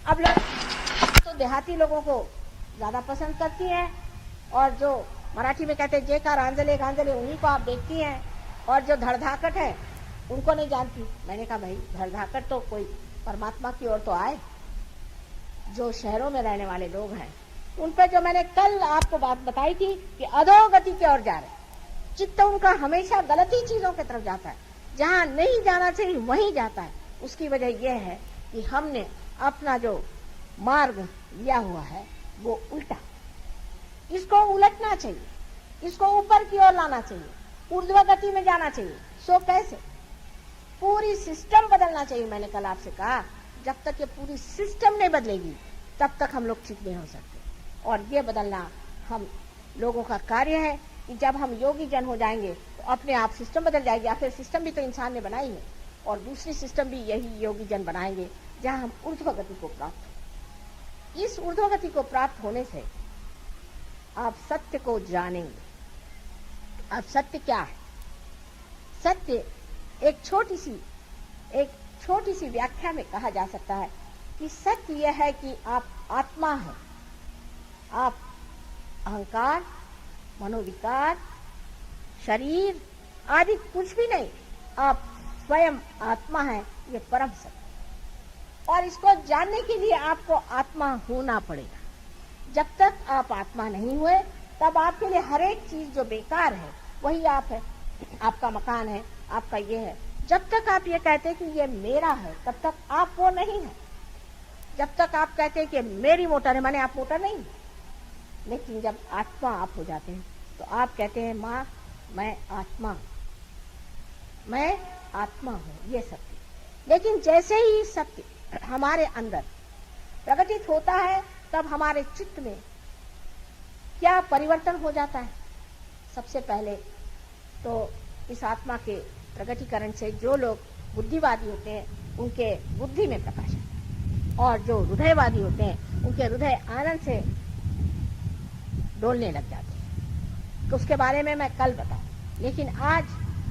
अब लोग तो देहाती लोगों को ज्यादा पसंद करती हैं, और जो मराठी में कहते हैं जेकार आंजले गांजले, उन्हीं को आप देखती हैं, और जो धड़धाकट है उनको नहीं जानती। मैंने कहा भाई धड़धाकट तो कोई परमात्मा की ओर तो आए। जो शहरों में रहने वाले लोग हैं उन पर जो मैंने कल आपको बात बताई थी कि अधोगति की ओर जा रहे, चित्त उनका हमेशा गलत ही चीजों की तरफ जाता है, जहां नहीं जाना चाहिए वहीं जाता है। उसकी वजह यह है कि हमने अपना जो मार्ग लिया हुआ है वो उल्टा। इसको उलटना चाहिए, इसको ऊपर की ओर लाना चाहिए, ऊर्ध्व गति में जाना चाहिए। सो कैसे? पूरी सिस्टम बदलना चाहिए। मैंने कल आपसे कहा जब तक ये पूरी सिस्टम नहीं बदलेगी तब तक हम लोग ठीक नहीं हो सकते। और ये बदलना हम लोगों का कार्य है कि जब हम योगी जन हो जाएंगे तो अपने आप सिस्टम बदल जाएगी। आखिर सिस्टम भी तो इंसान ने बनाई है, और दूसरी सिस्टम भी यही योगी जन बनाएंगे जहां हम ऊर्ध्व गति को प्राप्त हो। इस ऊर्ध्व गति को प्राप्त होने से आप सत्य को जानेंगे। अब सत्य क्या है? सत्य एक छोटी सी व्याख्या में कहा जा सकता है कि सत्य यह है कि आप आत्मा है। आप अहंकार, मनोविकार, शरीर आदि कुछ भी नहीं, आप स्वयं आत्मा है। ये परम सत्य। और इसको जानने के लिए आपको आत्मा होना पड़ेगा। जब तक आप आत्मा नहीं हुए तब आपके लिए हर एक चीज जो बेकार है वही आप है। आपका मकान है, आपका ये है। जब तक आप ये कहते हैं कि ये मेरा है तब तक आप वो नहीं है। जब तक आप कहते हैं कि मेरी मोटर है, माने आप मोटर नहीं। लेकिन जब आत्मा आप हो जाते हैं तो आप कहते हैं माँ मैं आत्मा हूँ। ये सत्य। लेकिन जैसे ही सत्य हमारे अंदर प्रकटित होता है तब हमारे चित्त में क्या परिवर्तन हो जाता है? सबसे पहले तो इस आत्मा के प्रकटीकरण से जो लोग बुद्धिवादी होते हैं उनके बुद्धि में प्रकाश है, और जो हृदयवादी होते हैं उनके हृदय आनंद से डोलने लग जाते हैं। तो उसके बारे में मैं कल बताऊं। लेकिन आज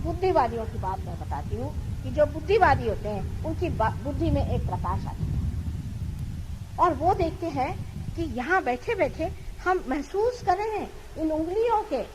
बुद्धिवादियों की बात मैं बताती हूँ कि जो बुद्धिवादी होते हैं उनकी बुद्धि में एक प्रकाश आता है, और वो देखते हैं कि यहाँ बैठे बैठे हम महसूस कर रहे हैं इन उंगलियों के